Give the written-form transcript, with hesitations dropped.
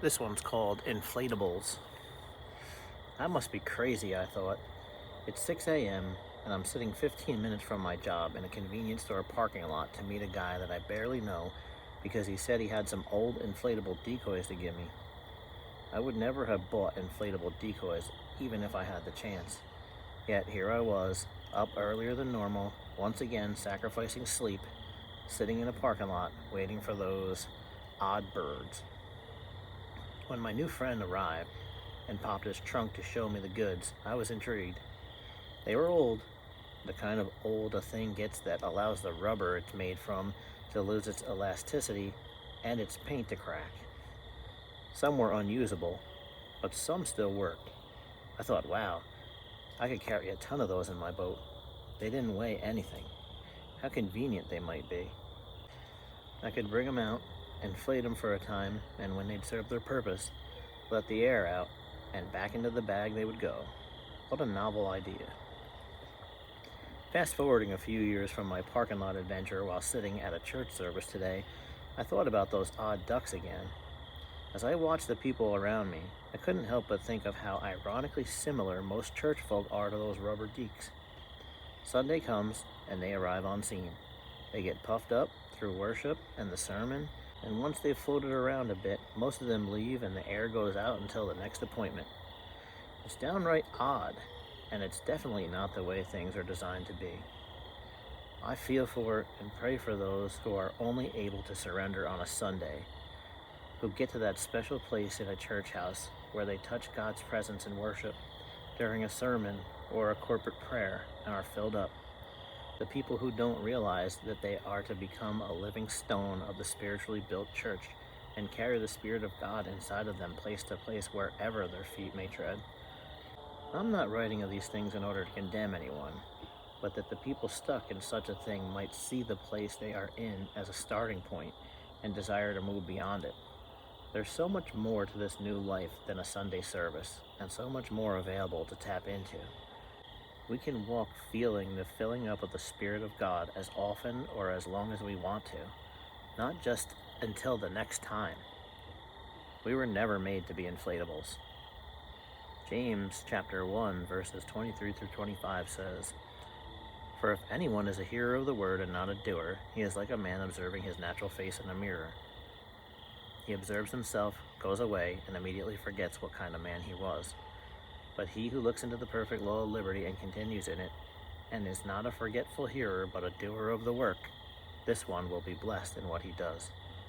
This one's called inflatables. I must be crazy, I thought. It's 6 a.m. and I'm sitting 15 minutes from my job in a convenience store parking lot to meet a guy that I barely know because he said he had some old inflatable decoys to give me. I would never have bought inflatable decoys even if I had the chance. Yet here I was, up earlier than normal, once again sacrificing sleep, sitting in a parking lot waiting for those odd birds. When my new friend arrived and popped his trunk to show me the goods, I was intrigued. They were old, the kind of old a thing gets that allows the rubber it's made from to lose its elasticity and its paint to crack. Some were unusable, but some still worked. I thought, wow, I could carry a ton of those in my boat. They didn't weigh anything. How convenient they might be. I could bring them out, inflate them for a time, and when they'd served their purpose, let the air out, and back into the bag they would go. What a novel idea. Fast forwarding a few years from my parking lot adventure while sitting at a church service today, I thought about those odd ducks again. As I watched the people around me, I couldn't help but think of how ironically similar most church folk are to those rubber deeks. Sunday comes, and they arrive on scene. They get puffed up through worship and the sermon, and once they've floated around a bit, most of them leave and the air goes out until the next appointment. It's downright odd, and it's definitely not the way things are designed to be. I feel for and pray for those who are only able to surrender on a Sunday, who get to that special place in a church house where they touch God's presence in worship during a sermon or a corporate prayer and are filled up. The people who don't realize that they are to become a living stone of the spiritually built church and carry the Spirit of God inside of them place to place wherever their feet may tread. I'm not writing of these things in order to condemn anyone, but that the people stuck in such a thing might see the place they are in as a starting point and desire to move beyond it. There's so much more to this new life than a Sunday service, and so much more available to tap into. We can walk feeling the filling up of the Spirit of God as often or as long as we want to, not just until the next time. We were never made to be inflatables. James chapter 1 verses 23 through 25 says, "For if anyone is a hearer of the word and not a doer, he is like a man observing his natural face in a mirror. He observes himself, goes away, and immediately forgets what kind of man he was. But he who looks into the perfect law of liberty and continues in it, and is not a forgetful hearer but a doer of the work, this one will be blessed in what he does."